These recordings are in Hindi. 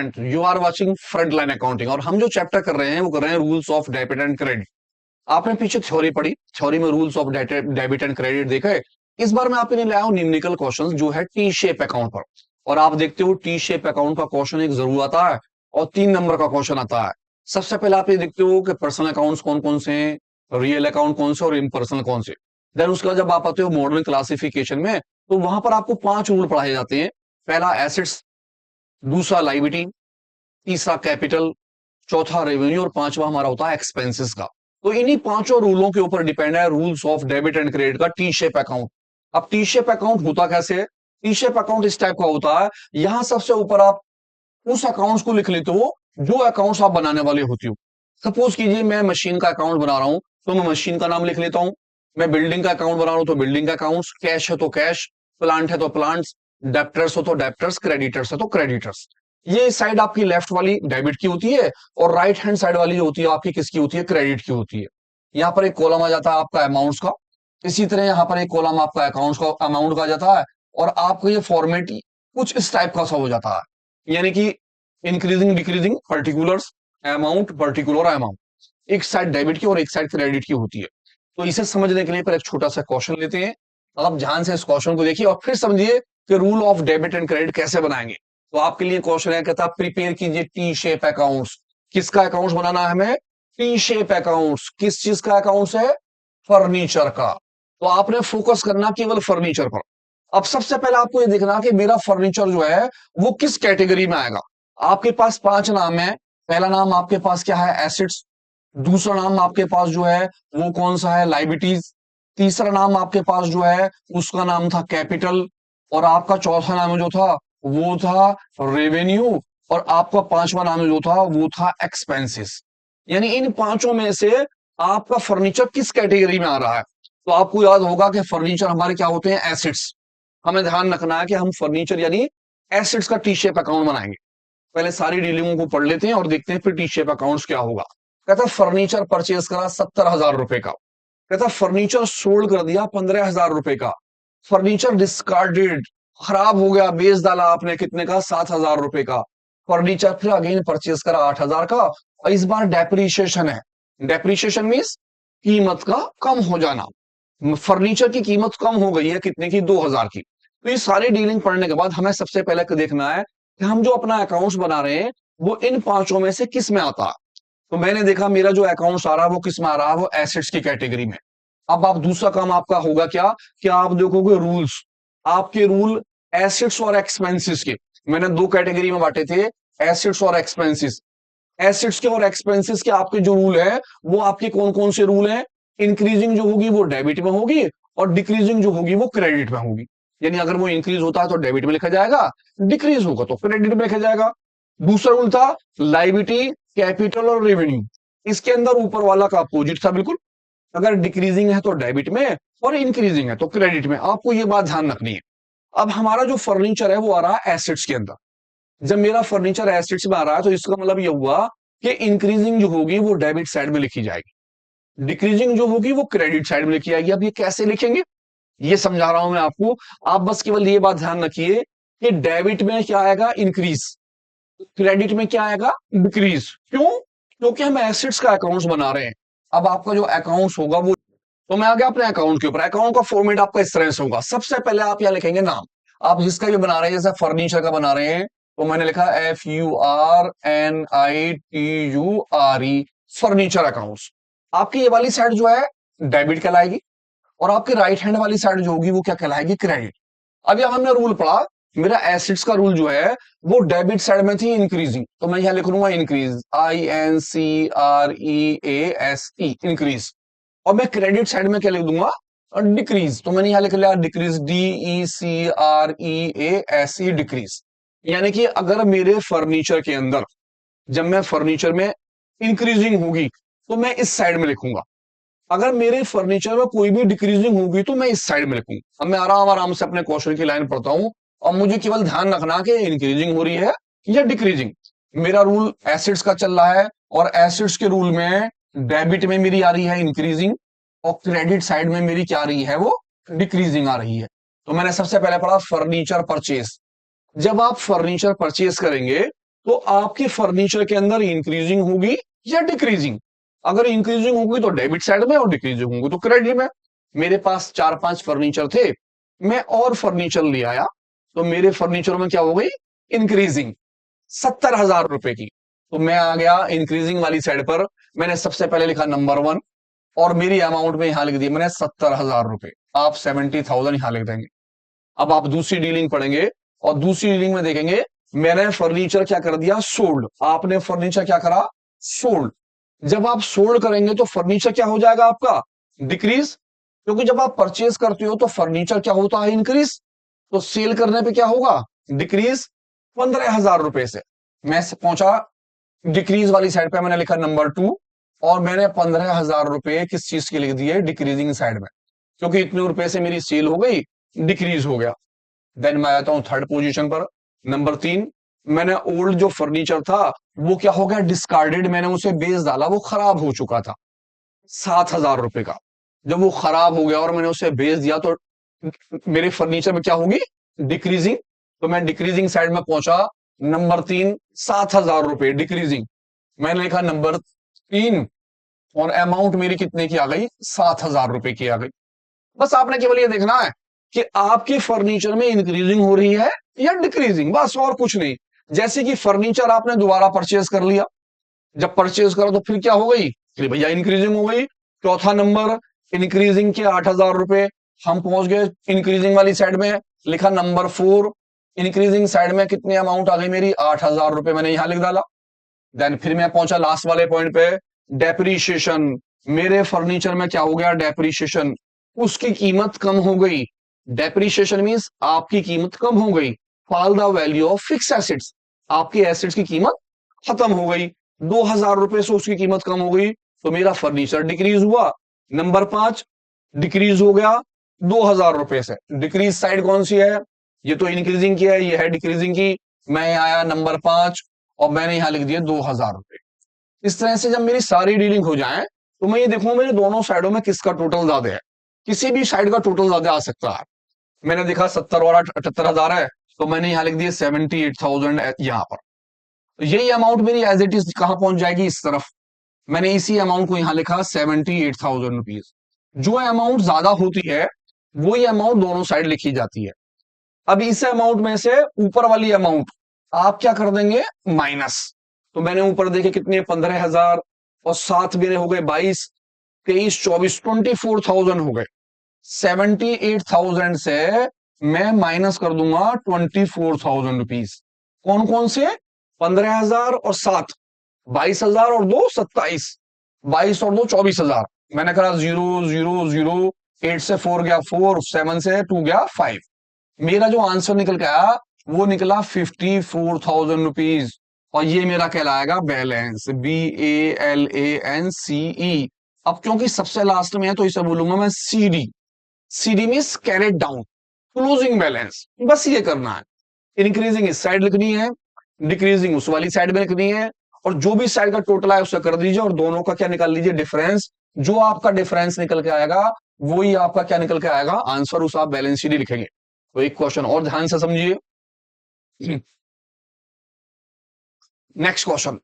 And you are watching front line accounting. और हम जो चैप्टर कर रहे हैं वो कर रहे हैं rules of debit and credit. आपने पीछे थ्योरी पढ़ी, थ्योरी में rules of debit and credit देखा है। इस बार मैं आपके लिए लाया हूं न्यूमेरिकल क्वेश्चन जो है टी शेप अकाउंट पर। और आप देखते हो टी शेप अकाउंट का क्वेश्चन एक जरूर आता है और 3 नंबर का क्वेश्चन आता है। सबसे पहले आप ये देखते हो कि पर्सनल अकाउंट्स कौन कौन से हैं, रियल अकाउंट कौन से और इम्पर्सनल कौन से। देन उसके बाद जब आप आते हो मॉडर्न क्लासिफिकेशन में तो वहां पर आपको 5 रूल पढ़ाए जाते हैं। पहला एसेट्स, दूसरा लाइबिलिटी, तीसरा कैपिटल, चौथा रेवेन्यू और पांचवा हमारा होता है एक्सपेंसेस का। तो इन्हीं 5 रूलों के ऊपर डिपेंड है rules of debit and credit का टी शेप अकाउंट। अब टी शेप अकाउंट होता कैसे है? टी शेप अकाउंट इस टाइप का होता है, यहां सबसे ऊपर आप उस अकाउंट्स को लिख लेते हो जो अकाउंट्स आप बनाने वाले होते हो। सपोज कीजिए मैं मशीन का अकाउंट बना रहा हूं तो मैं मशीन का नाम लिख लेता हूं। मैं बिल्डिंग का अकाउंट बना रहा हूं तो बिल्डिंग का अकाउंट्स, कैश है तो कैश, प्लांट है तो प्लांट्स, डेप्टर्स हो तो डेप्टर्स, क्रेडिटर्स है तो क्रेडिटर्स। ये साइड आपकी लेफ्ट वाली डेबिट की होती है और राइट हैंड साइड वाली जो होती है आपकी किसकी होती है? क्रेडिट की होती है। यहाँ पर एक कॉलम आ जाता है आपका अमाउंट्स का, इसी तरह यहाँ पर एक कॉलम आपका अकाउंट्स का अमाउंट का आ जाता है। और आपका ये फॉर्मेट कुछ इस टाइप का सा हो जाता है, यानी कि increasing decreasing particulars, amount particular amount, एक साइड डेबिट की और एक साइड क्रेडिट की होती है। तो इसे समझने के लिए पर एक छोटा सा क्वेश्चन लेते हैं। आप ध्यान से इस क्वेश्चन को देखिए और फिर समझिए कि rule of debit and credit कैसे बनाएंगे। तो आपके लिए क्वेश्चन है, कहता प्रिपेयर कीजिए टी शेप अकाउंट्स। किसका अकाउंट्स बनाना है हमें? T shape accounts. किस चीज का अकाउंट्स है? फर्नीचर का। तो आपने फोकस करना केवल फर्नीचर पर। अब सबसे पहले आपको ये देखना कि मेरा फर्नीचर जो है वो किस कैटेगरी में आएगा। आपके पास 5 नाम है। पहला नाम आपके पास क्या है? एसेट्स। दूसरा नाम आपके पास जो है वो कौन सा है? लाइबिलिटीज। तीसरा नाम आपके पास जो है उसका नाम था कैपिटल। और आपका चौथा नाम जो था वो था रेवेन्यू। और आपका पांचवा नाम जो था वो था एक्सपेंसेस। यानी इन पांचों में से आपका फर्नीचर किस कैटेगरी में आ रहा है? तो आपको याद होगा कि फर्नीचर हमारे क्या होते हैं? एसेट्स। हमें ध्यान रखना है कि हम फर्नीचर यानी एसेट्स का टी शेप अकाउंट बनाएंगे। पहले सारी डीलिंगों को पढ़ लेते हैं और देखते हैं फिर टी शेप अकाउंट्स क्या होगा। कहता फर्नीचर परचेज करा 70,000 रुपए का। कहता फर्नीचर सोल्ड कर दिया 15,000 रुपए का। फर्नीचर डिस्कार्डेड, खराब हो गया, बेच डाला आपने, कितने का? 7,000 रुपए का। फर्नीचर फिर अगेन परचेज करा 8,000 का और इस बार डेप्रीशिएशन है। डेप्रीशिएशन मीन्स कीमत का कम हो जाना। फर्नीचर की कीमत कम हो गई है, कितने की? 2,000 की। तो ये सारी डीलिंग पढ़ने के बाद हमें सबसे पहले देखना है कि हम जो अपना अकाउंट्स बना रहे हैं वो इन पांचों में से किस में आता है। तो मैंने देखा मेरा जो अकाउंट्स आ रहा है वो किस में आ रहा है? वो एसेट्स की कैटेगरी में। अब आप दूसरा काम आपका होगा क्या कि आप देखोगे रूल्स। आपके रूल एसेट्स और एक्सपेंसेस के मैंने 2 कैटेगरी में बांटे थे, एसेट्स और एक्सपेंसेस। एसेट्स के और एक्सपेंसेस के आपके जो रूल है वो आपके कौन कौन से रूल हैं? इंक्रीजिंग जो होगी वो डेबिट में होगी और डिक्रीजिंग जो होगी वो क्रेडिट में होगी। यानी अगर वो इंक्रीज होता है तो डेबिट में लिखा जाएगा, डिक्रीज होगा तो क्रेडिट में लिखा जाएगा। दूसरा रूल था लाइबिलिटी, कैपिटल और रेवेन्यू। इसके अंदर ऊपर वाला का अपोजिट था बिल्कुल। अगर डिक्रीजिंग है तो डेबिट में और इंक्रीजिंग है तो क्रेडिट में। आपको ये बात ध्यान रखनी है। अब हमारा जो फर्नीचर है वो आ रहा है एसेट्स के अंदर। जब मेरा फर्नीचर एसेट्स में आ रहा है तो इसका मतलब ये हुआ कि इंक्रीजिंग जो होगी वो डेबिट साइड में लिखी जाएगी, डिक्रीजिंग जो होगी वो क्रेडिट साइड में लिखी जाएगी। अब ये कैसे लिखेंगे ये समझा रहा हूं मैं आपको। आप बस केवल ये बात ध्यान रखिए कि डेबिट में क्या आएगा? इंक्रीज। क्रेडिट में क्या आएगा? डिक्रीज। क्यों? क्योंकि हम एसेट्स का अकाउंट्स बना रहे हैं। अब आपका जो अकाउंट्स होगा वो, तो मैं आ गया अपने अकाउंट के ऊपर। अकाउंट का फॉर्मेट आपका इस तरह से होगा। सबसे पहले आप यहां लिखेंगे नाम। आप जिसका भी बना रहे हैं, जैसे फर्नीचर का बना रहे हैं तो मैंने लिखा FURNITURE, फर्नीचर अकाउंट्स। आपकी ये वाली साइड जो है डेबिट कहलाएगी और आपकी राइट हैंड वाली साइड जो होगी वो क्या कहलाएगी? क्रेडिट। अब यहां हमने रूल पढ़ा, मेरा एसेट्स का रूल जो है वो डेबिट साइड में थी इंक्रीजिंग, तो मैं यहां लिख लूंगा इंक्रीज, INCREASE, इंक्रीज। और मैं क्रेडिट साइड में क्या लिख दूंगा? डिक्रीज, तो मैंने यहां लिख लिया डिक्रीज, DECREASE, डिक्रीज। यानी कि अगर मेरे फर्नीचर के अंदर जब मैं फर्नीचर में इंक्रीजिंग होगी तो मैं इस साइड में लिखूंगा। अगर मेरे फर्नीचर में कोई भी डिक्रीजिंग होगी तो मैं इस साइड में लिखूंगा। अब मैं आराम आराम से अपने क्वेश्चन की लाइन पढ़ता हूं और मुझे केवल ध्यान रखना कि इंक्रीजिंग हो रही है या डिक्रीजिंग। मेरा रूल एसिड्स का चल रहा है और एसिड्स के रूल में डेबिट में मेरी आ रही है इंक्रीजिंग और क्रेडिट साइड में मेरी क्या आ रही है? वो डिक्रीजिंग आ रही है। तो मैंने सबसे पहले पढ़ा फर्नीचर परचेज। जब आप फर्नीचर परचेज करेंगे तो आपके फर्नीचर के अंदर इंक्रीजिंग होगी या डिक्रीजिंग? अगर इंक्रीजिंग होगी तो डेबिट साइड में और डिक्रीजिंग होगी तो क्रेडिट में। मेरे पास 4-5 फर्नीचर थे, मैं और फर्नीचर ले आया, तो मेरे फर्नीचर में क्या हो गई? इंक्रीजिंग 70,000 रुपए की। तो मैं आ गया इंक्रीजिंग वाली साइड पर, मैंने सबसे पहले लिखा नंबर 1 और मेरी अमाउंट में यहां लिख दी मैंने 70,000 रुपए। आप 70,000 यहां लिख देंगे। अब आप दूसरी डीलिंग पढ़ेंगे और दूसरी डीलिंग में देखेंगे मैंने फर्नीचर क्या कर दिया? सोल्ड। आपने फर्नीचर क्या करा? सोल्ड। जब आप सोल्ड करेंगे तो फर्नीचर क्या हो जाएगा आपका? डिक्रीज। क्योंकि जब आप परचेज करते हो तो फर्नीचर क्या होता है? इंक्रीज। तो सेल करने पे क्या होगा? डिक्रीज 15,000 रुपए से। मैं पहुंचा डिक्रीज वाली साइड पे, मैंने लिखा नंबर 2 और मैंने 15,000 रुपए किस चीज के लिख दिए? डिक्रीजिंग साइड में, क्योंकि इतने रुपए से मेरी सेल हो गई, डिक्रीज हो गया। देन मैं आता हूं थर्ड पोजीशन पर, नंबर 3। मैंने ओल्ड जो फर्नीचर था वो क्या हो गया? डिस्कार्डेड। मैंने उसे बेच डाला, वो खराब हो चुका था 7,000 रुपए का। जब वो खराब हो गया और मैंने उसे बेच दिया तो मेरे फर्नीचर में क्या होगी? डिक्रीजिंग। तो मैं डिक्रीजिंग साइड में पहुंचा, नंबर 3 7,000 रुपए डिक्रीजिंग। मैंने लिखा नंबर 3 और अमाउंट मेरी कितने की आ गई? 7,000 रुपए की आ गई। बस आपने केवल ये देखना है कि आपके फर्नीचर में इंक्रीजिंग हो रही है या डिक्रीजिंग, बस और कुछ नहीं। जैसे कि फर्नीचर आपने दोबारा परचेज कर लिया, जब परचेज करो तो फिर क्या हो गई? फिर भैया इंक्रीजिंग हो गई। चौथा नंबर इंक्रीजिंग के 8,000 रुपए। हम पहुंच गए इंक्रीजिंग वाली साइड में, लिखा नंबर 4। इंक्रीजिंग साइड में कितनी अमाउंट आ गई मेरी? 8,000 रुपए मैंने यहां लिख डाला। देन फिर मैं पहुंचा लास्ट वाले पॉइंट पे, डेप्रीशिएशन। मेरे फर्नीचर में क्या हो गया? डेप्रीशिएशन। उसकी कीमत कम हो गई। डेप्रीशिएशन मींस आपकी कीमत कम हो गई। Fall the value of fix assets. आपकी एसेट्स की कीमत खत्म हो गई। 2,000 रुपए से उसकी कीमत कम हो गई, तो मेरा फर्नीचर डिक्रीज हुआ। नंबर 5 डिक्रीज हो गया 2,000 रुपए से। डिक्रीज साइड कौन सी है? ये तो इंक्रीजिंग की है, ये है डिक्रीजिंग की। मैं आया नंबर 5 और मैंने यहां लिख दिया 2,000 रुपए। इस तरह से जब मेरी सारी डीलिंग हो जाए तो मैं ये देखूंगा मेरे दोनों साइडों में किसका टोटल ज्यादा है। किसी भी साइड का टोटल ज्यादा आ सकता है। मैंने देखा 70 और 78,000 है, तो मैंने यहां लिख दिया 78,000 यहां पर। तो यही अमाउंट मेरी एज इट इज कहां पहुंच जाएगी? इस तरफ। मैंने इसी अमाउंट को यहां लिखा 78,000 रुपीज। जो अमाउंट ज्यादा होती है वही अमाउंट दोनों साइड लिखी जाती है। अब इस अमाउंट में से ऊपर वाली अमाउंट आप क्या कर देंगे? माइनस। तो मैंने ऊपर देखे कितने? 15,000 और 7 मेरे हो गए 22, 23, 24, 24,000 हो गए। 78,000 से मैं माइनस कर दूंगा 24,000 रुपीज। कौन कौन से? 15,000 और 7, 22,000 और 2 27, 22 और 2 24,000। मैंने कहा 0 0 0, 8 से 4 गया 4, 7 से 2 गया 5। मेरा जो आंसर निकल के आया वो निकला 54,000 रुपीज। और ये मेरा कहलाएगा बैलेंस, BALANCE। अब क्योंकि सबसे लास्ट में है तो इसे बोलूंगा मैं CD। CD means carried down, closing balance. बस ये करना है। इंक्रीजिंग इस साइड लिखनी है, डिक्रीजिंग उस वाली साइड में लिखनी है, और जो भी साइड का टोटल है उसे कर दीजिए और दोनों का क्या निकाल लीजिए? डिफरेंस। जो आपका डिफरेंस निकल के आएगा वही आपका क्या निकल के आएगा? आंसर। उस आप बैलेंस शीट लिखेंगे। तो एक क्वेश्चन और ध्यान से समझिए। नेक्स्ट क्वेश्चन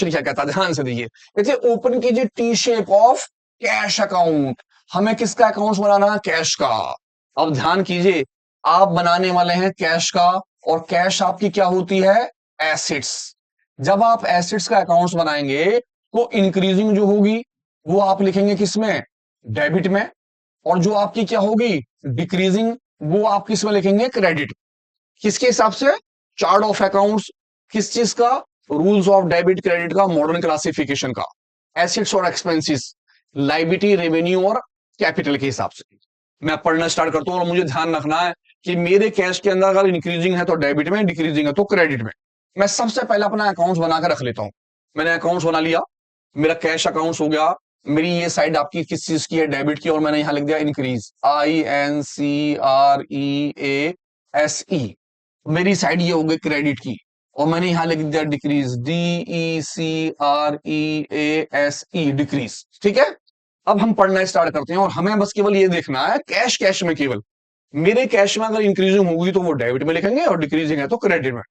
क्या कहता है? ध्यान से देखिए। देखिए, ओपन कीजिए T shape of cash account. हमें किसका अकाउंट बनाना है? कैश का। अब ध्यान कीजिए, आप बनाने वाले हैं कैश का, और कैश आपकी क्या होती है? एसेट्स। जब आप एसेट्स का अकाउंट बनाएंगे तो इंक्रीजिंग जो होगी वो आप लिखेंगे किसमें? डेबिट में। और जो आपकी क्या होगी? डिक्रीजिंग, वो आप किस में लिखेंगे? क्रेडिट। किसके हिसाब से? Chart of accounts. किस चीज का? रूल्स ऑफ डेबिट क्रेडिट का, मॉडर्न क्लासिफिकेशन का। एसेट्स और एक्सपेंसेस, लाइबिलिटी, रेवेन्यू और कैपिटल के हिसाब से। मैं पढ़ना स्टार्ट करता हूं और मुझे ध्यान रखना है कि मेरे कैश के अंदर अगर इंक्रीजिंग है तो डेबिट में, डिक्रीजिंग है तो क्रेडिट में। मैं सबसे पहले अपना अकाउंट बनाकर रख लेता हूं। मैंने अकाउंट बना लिया, मेरा कैश अकाउंट हो गया। मेरी ये साइड आपकी किस चीज की है? डेबिट की। और मैंने यहां लिख दिया इंक्रीज, INCREASE। मेरी साइड ये हो गई क्रेडिट की, और मैंने यहां लिख दिया डिक्रीज, DECREASE, डिक्रीज। ठीक है। अब हम पढ़ना स्टार्ट करते हैं और हमें बस केवल ये देखना है कैश, कैश में केवल मेरे कैश में अगर इंक्रीजिंग होगी तो वो डेबिट में लिखेंगे और डिक्रीजिंग है तो क्रेडिट में।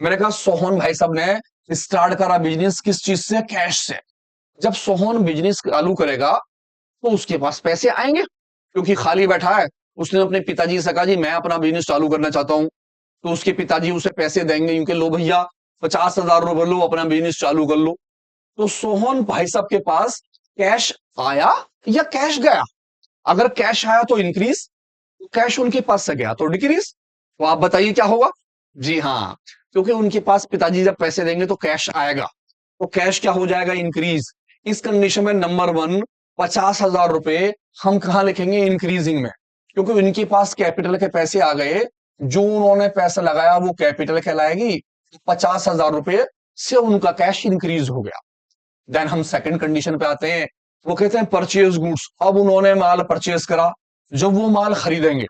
मैंने कहा सोहन भाई साहब ने स्टार्ट करा बिजनेस किस चीज से? कैश से। जब सोहन बिजनेस चालू करेगा तो उसके पास पैसे आएंगे, क्योंकि खाली बैठा है। उसने अपने पिताजी से कहा जी मैं अपना बिजनेस चालू करना चाहता हूं, तो उसके पिताजी उसे पैसे देंगे, क्योंकि लो भैया 50,000 रुपए लो, अपना बिजनेस चालू कर लो। तो सोहन भाई साहब के पास कैश आया या कैश गया? अगर कैश आया तो इंक्रीज, कैश उनके पास से गया तो डिक्रीज। तो आप बताइए क्या होगा? जी हाँ, क्योंकि उनके पास पिताजी जब पैसे देंगे तो कैश आएगा, तो कैश क्या हो जाएगा? इंक्रीज। इस कंडीशन में नंबर वन, 50,000 रुपए हम कहां लिखेंगे? इंक्रीजिंग में, क्योंकि उनके पास कैपिटल के पैसे आ गए, जो उन्होंने पैसा लगाया वो कैपिटल कहलाएगी। 50,000 रुपए से उनका कैश इंक्रीज हो गया। देन हम सेकंड कंडीशन पे आते हैं, वो कहते हैं परचेज गुड्स। अब उन्होंने माल परचेज करा, जब वो माल खरीदेंगे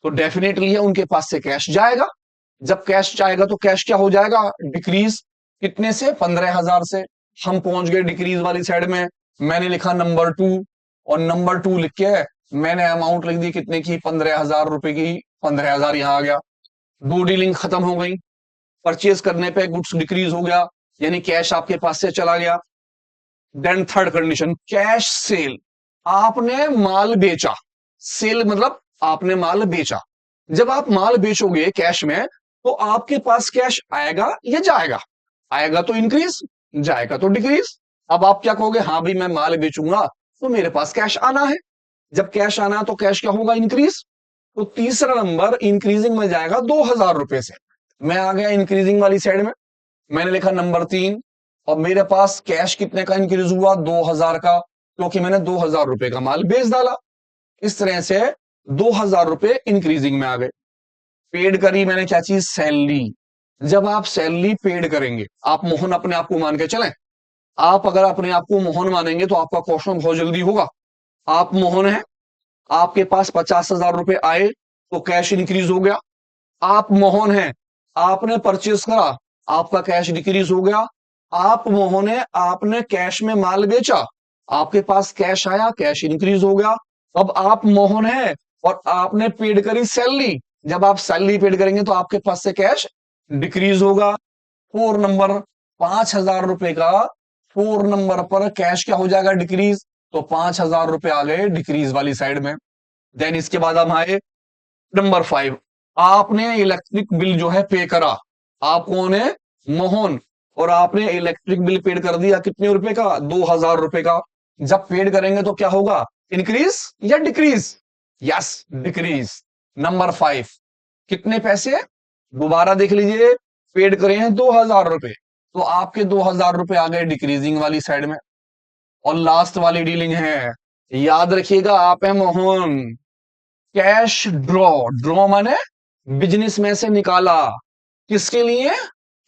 तो डेफिनेटली है उनके पास से कैश जाएगा। जब कैश जाएगा तो कैश क्या हो जाएगा? डिक्रीज। कितने से? 15,000 से। हम पहुंच गए डिक्रीज वाली साइड में। मैंने लिखा नंबर टू, और नंबर टू लिख के मैंने अमाउंट लिख दी कितने की? 15,000 रुपए की। 15,000 यहां आ गया। दो डीलिंग खत्म हो गई। परचेज करने पे गुड्स डिक्रीज हो गया, यानी कैश आपके पास से चला गया। Then third condition, cash sale. आपने माल बेचा। सेल मतलब आपने माल बेचा। जब आप माल बेचोगे कैश में, तो आपके पास कैश आएगा या जाएगा? आएगा तो इंक्रीज, जाएगा तो डिक्रीज। अब आप क्या कहोगे? हाँ भाई मैं माल बेचूंगा तो मेरे पास कैश आना है। जब कैश आना है तो कैश क्या होगा? इंक्रीज। तो तीसरा नंबर इंक्रीजिंग में जाएगा 2,000 रुपए से। मैं आ गया इंक्रीजिंग वाली साइड में। मैंने लिखा नंबर तीन, और मेरे पास कैश कितने का इंक्रीज हुआ? 2,000 का, क्योंकि मैंने 2,000 रुपए का माल बेच डाला। इस तरह से 2,000 रुपए इंक्रीजिंग में आ गए। पेड करी मैंने क्या चीज? सैलरी। जब आप सैलरी पेड करेंगे, आप मोहन अपने आप को मान के चलें। आप अगर अपने आप को मोहन मानेंगे तो आपका क्वेश्चन बहुत जल्दी होगा। आप मोहन हैं, आपके पास 50,000 रुपए आए तो कैश इंक्रीज हो गया। आप मोहन हैं, आपने परचेस करा, आपका कैश डिक्रीज हो गया। आप मोहन है, आपने कैश में माल बेचा, आपके पास कैश आया, कैश इंक्रीज हो गया। अब आप मोहन है और आपने पेड करी सैलरी। जब आप सैलरी पेड करेंगे तो आपके पास से कैश डिक्रीज होगा। फोर नंबर, 5,000 रुपए का फोर नंबर पर कैश क्या हो जाएगा? डिक्रीज। तो 5,000 रुपए आ गए डिक्रीज वाली साइड में। देन इसके बाद हम आए नंबर फाइव, आपने इलेक्ट्रिक बिल जो है पे करा। आप कौन है? मोहन। और आपने इलेक्ट्रिक बिल पेड कर दिया, कितने रुपए का? 2,000 रुपए का। जब पेड करेंगे तो क्या होगा? इंक्रीज या decrease? Yes, decrease. Number five, कितने पैसे? दोबारा देख लीजिए, पेड करे हैं 2,000 रुपए, तो आपके 2,000 रुपए आ गए डिक्रीजिंग वाली साइड में। और लास्ट वाली डीलिंग है, याद रखिएगा, आप है मोहन। कैश ड्रॉ, ड्रॉ माने बिजनेस में से निकाला। किसके लिए?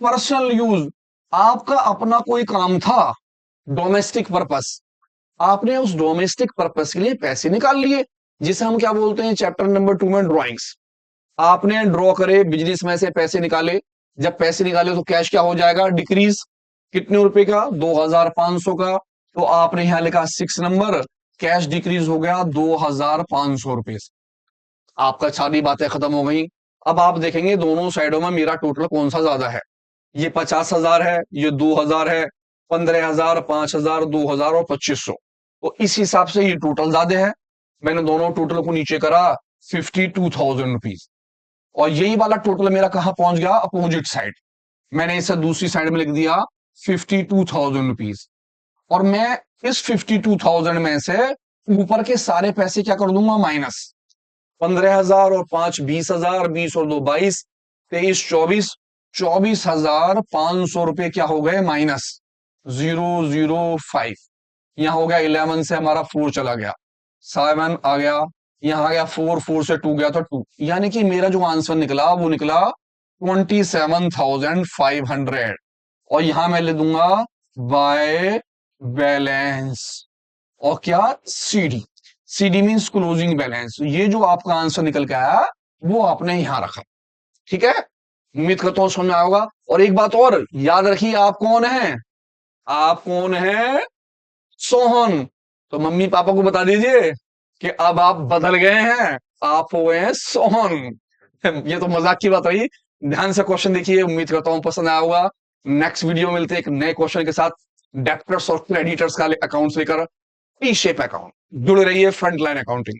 Personal use. आपका अपना कोई काम था, डोमेस्टिक पर्पस। आपने उस डोमेस्टिक पर्पस के लिए पैसे निकाल लिए, जिसे हम क्या बोलते हैं चैप्टर नंबर 2 में? ड्रॉइंग्स। आपने ड्रॉ करे, बिजनेस में से पैसे निकाले। जब पैसे निकाले तो कैश क्या हो जाएगा? डिक्रीज। कितने रुपए का? 2,500 का। तो आपने यहां लिखा 6 नंबर, कैश डिक्रीज हो गया 2,500 रुपए से। आपका सारी बातें खत्म हो गई। अब आप देखेंगे दोनों साइडों में मेरा टोटल कौन सा ज्यादा है। ये 50,000 है, ये 2,000 है। 15,000, 5,000, 2,000 और 2,500। तो इस हिसाब से ये टोटल ज्यादा है। मैंने दोनों टोटल को नीचे करा, 52,000 रुपीज। और यही वाला टोटल मेरा कहां पहुंच गया? Opposite side. मैंने इसे दूसरी साइड में लिख दिया 52,000 रुपीज। और मैं इस 52,000 में से ऊपर के सारे पैसे क्या कर दूंगा? माइनस। 15,000 और 5, 20,000, 20 और 2, 22, 23, 24, 24,500 रुपए क्या हो गए? माइनस 005। यहां हो गया 11 से हमारा 4 चला गया, 7 आ गया, यहां आ गया 4, 4 से 2 गया तो 2, यानी कि मेरा जो आंसर निकला वो निकला 27,500। और यहां मैं ले दूंगा बाय बैलेंस। और क्या? CD. CD means closing balance. ये जो आपका आंसर निकल के आया वो आपने यहां रखा। ठीक है, उम्मीद करता हूं समझ में आएगा। और एक बात और याद रखिए, आप कौन है? आप कौन है? सोहन। तो मम्मी पापा को बता दीजिए कि अब आप बदल गए हैं, आप हो गए हैं सोहन। ये तो मजाक की बात रही, ध्यान से क्वेश्चन देखिए, उम्मीद करता हूं पसंद आया होगा। नेक्स्ट वीडियो में मिलते हैं एक नए क्वेश्चन के साथ, डेब्टर्स और क्रेडिटर्स का अकाउंट्स लेकर, टी शेप अकाउंट। जुड़े रहिए फ्रंटलाइन अकाउंटिंग।